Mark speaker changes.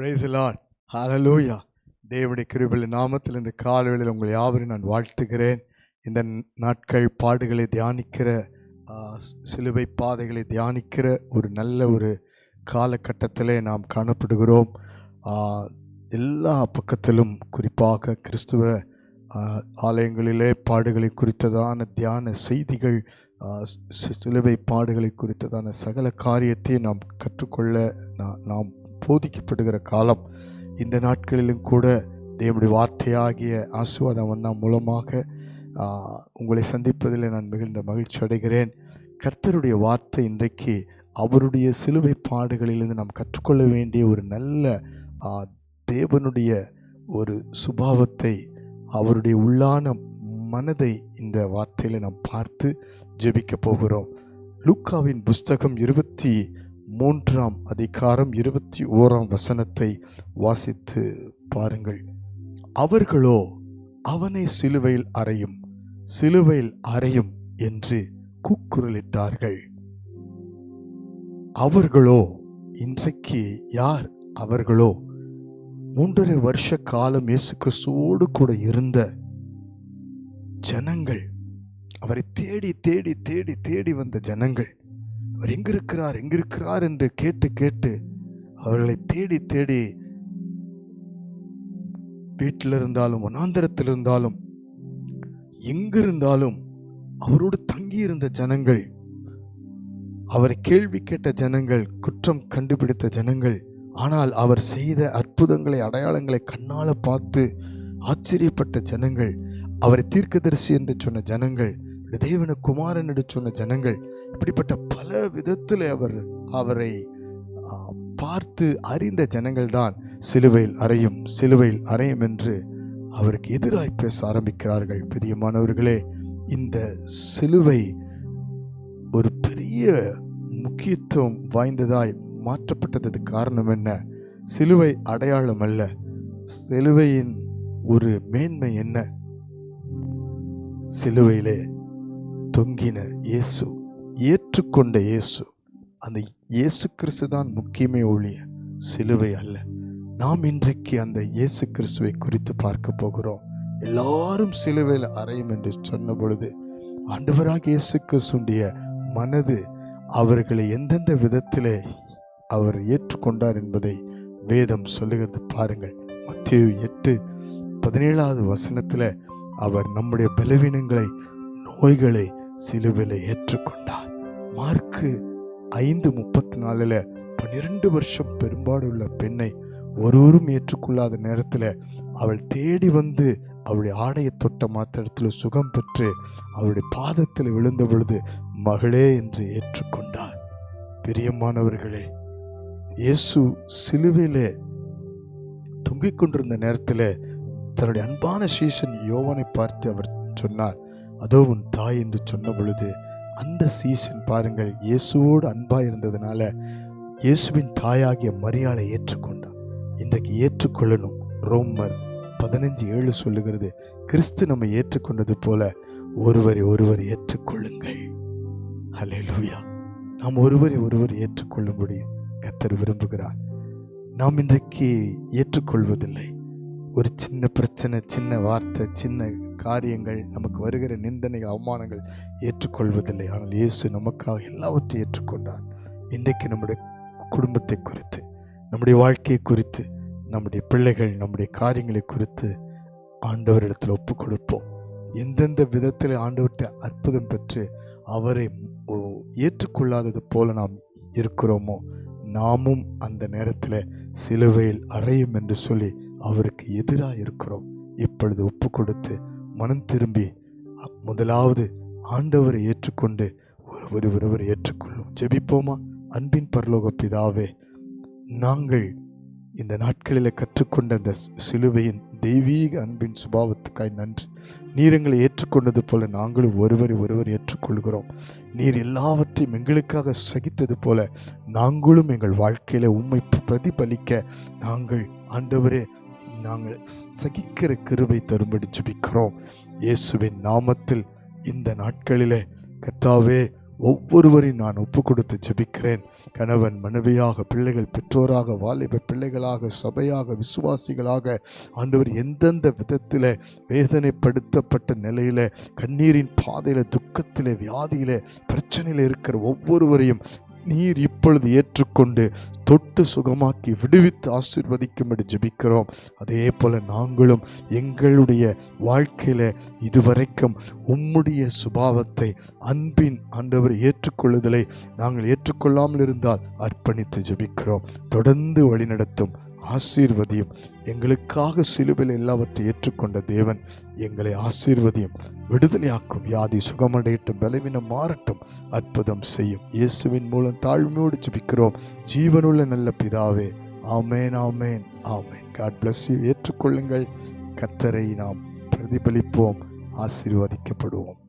Speaker 1: Praise the Lord. Hallelujah. தேவனுடைய கிருபையின் நாமத்தில் இந்த காலையில் உங்கள் யாவரையும் நான் வாழ்த்துகிறேன். இந்த நாட்கள் பாடுகளை தியானிக்கிற, சிலுவை பாதைகளை தியானிக்கிற ஒரு நல்ல ஒரு காலகட்டத்திலே நாம் காணப்படுகிறோம். எல்லா பக்கத்திலும் குறிப்பாக கிறிஸ்துவ ஆலயங்களிலே பாடுகளை குறித்ததான தியான செய்திகள், சிலுவை பாடுகளை குறித்ததான சகல காரியத்தை நாம் கற்றுக்கொள்ள நாம் போதிக்கப்படுகிற காலம். இந்த நாட்களிலும் கூட தேவனுடைய வார்த்தையாகிய ஆசீர்வாதம் மூலமாக உங்களை சந்திப்பதில் நான் மிகுந்த மகிழ்ச்சி அடைகிறேன். கர்த்தருடைய வார்த்தை இன்றைக்கு அவருடைய சிலுவை பாடுகளிலிருந்து நாம் கற்றுக்கொள்ள வேண்டிய ஒரு நல்ல தேவனுடைய ஒரு சுபாவத்தை, அவருடைய உள்ளான மனதை இந்த வார்த்தையில் நாம் பார்த்து ஜெபிக்க போகிறோம். லூக்காவின் புஸ்தகம் 23ஆம் அதிகாரம் 21ஆம் வசனத்தை வாசித்து பாருங்கள். அவர்களோ அவனை சிலுவையில் அறையும், சிலுவையில் அறையும் என்று கூக்குரலிட்டார்கள். அவர்களோ, இன்றைக்கு யார் அவர்களோ? 3.5 வருஷ காலம் இயேசு கிறிஸ்துவோடு கூட இருந்த ஜனங்கள், அவரை தேடி தேடி தேடி தேடி வந்த ஜனங்கள், அவர் எங்கிருக்கிறார் என்று கேட்டு கேட்டு அவர்களை தேடி தேடி வீட்டில் இருந்தாலும் வனாந்தரத்தில் இருந்தாலும் எங்கிருந்தாலும் அவரோடு தங்கியிருந்த ஜனங்கள், அவரை கேள்வி கேட்ட ஜனங்கள், குற்றம் கண்டுபிடித்த ஜனங்கள், ஆனால் அவர் செய்த அற்புதங்களை அடையாளங்களை கண்ணால பார்த்து ஆச்சரியப்பட்ட ஜனங்கள், அவரை தீர்க்கதரிசி என்று சொன்ன ஜனங்கள், தேவன குமாரன் என்று சொன்ன ஜனங்கள், இப்படிப்பட்ட பல விதத்தில் அவரை பார்த்து அறிந்த ஜனங்கள் தான் சிலுவையில் அறையும், சிலுவையில் அறையும் என்று அவருக்கு எதிராய் பேச ஆரம்பிக்கிறார்கள். பிரியமானவர்களே, இந்த சிலுவை ஒரு பெரிய முக்கியத்துவம் வாய்ந்ததாய் மாற்றப்பட்டதுக்கு காரணம் என்ன? சிலுவை அடையாளம் அல்ல, சிலுவையின் ஒரு மேன்மை என்ன? சிலுவையிலே தொங்கின இயேசு, ஏற்றுக்கொண்ட இயேசு, அந்த இயேசு கிறிஸ்து தான் முக்கியமே ஒழிய சிலுவை அல்ல. நாம் இன்றைக்கு அந்த இயேசு கிறிஸ்துவை குறித்து பார்க்க போகிறோம். எல்லாரும் சிலுவையில் அறையும் என்று சொன்ன பொழுது ஆண்டவராக இயேசு கிறிஸ்துடைய மனது அவர்களை எந்தெந்த விதத்திலே அவர் ஏற்றுக்கொண்டார் என்பதை வேதம் சொல்லுகிறது. பாருங்கள், மத்தேயு 8:17 வசனத்தில் அவர் நம்முடைய பலவீனங்களை, நோய்களை சிலுவையில் ஏற்றுக்கொண்டார். மார்க்கு 5:34 12 வருஷம் பெரும்பாடுள்ள பெண்ணை ஒருவரும் ஏற்றுக்கொள்ளாத நேரத்தில் அவள் தேடி வந்து அவளுடைய ஆடையை தொட்ட மாத்திரத்தில் சுகம் பெற்று அவளுடைய பாதத்தில் விழுந்த பொழுது மகளே என்று ஏற்றுக்கொண்டார். பிரியமானவர்களே, இயேசு சிலுவையிலே தொங்கிக் கொண்டிருந்த நேரத்தில் தன்னுடைய அன்பான சீஷன் யோவானை பார்த்து அவர் சொன்னார், அதோ உன் தாய் என்று சொன்ன பொழுது அந்த சீசன் பாருங்கள், இயேசுவோடு அன்பாக இருந்ததுனால இயேசுவின் தாயாகிய மரியாளை ஏற்றுக்கொண்டார். இன்றைக்கு ஏற்றுக்கொள்ளணும். ரோமர் 15:7 சொல்லுகிறது, கிறிஸ்து நம்மை ஏற்றுக்கொண்டது போல ஒருவரை ஏற்றுக்கொள்ளுங்கள். ஹல்லேலூயா. நாம் ஒருவரை ஏற்றுக்கொள்ளும்படி கர்த்தர் விரும்புகிறார். நாம் இன்றைக்கு ஏற்றுக்கொள்வதில்லை. ஒரு சின்ன பிரச்சனை, சின்ன வார்த்தை, சின்ன காரியங்கள், நமக்கு வருகிற நிந்தனைகள், அவமானங்கள் ஏற்றுக்கொள்வதில்லை. ஆனால் இயேசு நமக்காக எல்லாவற்றையும் ஏற்றுக்கொண்டார். இன்றைக்கு நம்முடைய குடும்பத்தை குறித்து, நம்முடைய வாழ்க்கையை குறித்து, நம்முடைய பிள்ளைகள், நம்முடைய காரியங்களை குறித்து ஆண்டவரிடத்தில் ஒப்பு கொடுப்போம். எந்தெந்த விதத்தில் ஆண்டவர்கிட்ட அற்புதம் பெற்று அவரை ஏற்றுக்கொள்ளாதது போல நாம் இருக்கிறோமோ, நாமும் அந்த நேரத்தில் சிலுவையில் அறையும் என்று சொல்லி அவருக்கு எதிராக இருக்கிறோம். இப்பொழுது ஒப்பு கொடுத்து மனம் திரும்பி முதலாவது ஆண்டவரை ஏற்றுக்கொண்டு ஒருவரை ஏற்றுக்கொள்ளும். ஜெபிப்போமா? அன்பின் பரலோக பிதாவே, நாங்கள் இந்த நாட்களில் கற்றுக்கொண்ட அந்த சிலுவையின் தெய்வீக அன்பின் சுபாவத்துக்காய் நன்றி. நீர் எங்களை ஏற்றுக்கொண்டது போல நாங்களும் ஒருவர் ஏற்றுக்கொள்கிறோம். நீர் எல்லாவற்றையும் எங்களுக்காக சகித்தது போல நாங்களும் எங்கள் வாழ்க்கையில உம்மை பிரதிபலிக்க நாங்கள் ஆண்டவரே நாங்கள் சகிக்கிற கிருபை தரும்படி ஜெபிக்கிறோம். இயேசுவின் நாமத்தில் இந்த நாட்களிலே கர்த்தாவே ஒவ்வொருவரையும் நான் ஒப்பு கொடுத்து ஜெபிக்கிறேன். கணவன் மனைவியாக, பிள்ளைகள் பெற்றோராக, வாலிப பிள்ளைகளாக, சபையாக, விசுவாசிகளாக, ஆண்டவர் எந்தெந்த விதத்தில் வேதனைப்படுத்தப்பட்ட நிலையில், கண்ணீரின் பாதையில், துக்கத்தில், வியாதியில், பிரச்சனையில் இருக்கிற ஒவ்வொருவரையும் நீர் இப்பொழுது ஏற்றுக்கொண்டு தொட்டு சுகமாக்கி விடுவித்து ஆசீர்வதிக்கும்படி ஜெபிக்கிறோம். அதே போல நாங்களும் எங்களுடைய வாழ்க்கையில இதுவரைக்கும் உம்முடைய சுபாவத்தை, அன்பின் ஆண்டவர் ஏற்றுக்கொள்ளுதலை நாங்கள் ஏற்றுக்கொள்ளாமல் இருந்தால் அர்ப்பணித்து ஜெபிக்கிறோம். தொடர்ந்து வழிநடத்தும், ஆசீர்வதியும். எங்களுக்காக சிலுவையில் எல்லாவற்றை ஏற்றுக்கொண்ட தேவன் எங்களை ஆசீர்வதியும், விடுதலையாக்கும். வியாதி சுகமடையட்டும், பலவீனம் மாறட்டும், அற்புதம் செய்யும். இயேசுவின் மூலம் தாழ்மையோடு ஜெபிக்கிறோம் ஜீவனுள்ள நல்ல பிதாவே. ஆமேன், ஆமேன், ஆமேன். God bless you. ஏற்றுக்கொள்ளுங்கள். கர்த்தரை நாம் பிரதிபலிப்போம், ஆசீர்வதிக்கப்படுவோம்.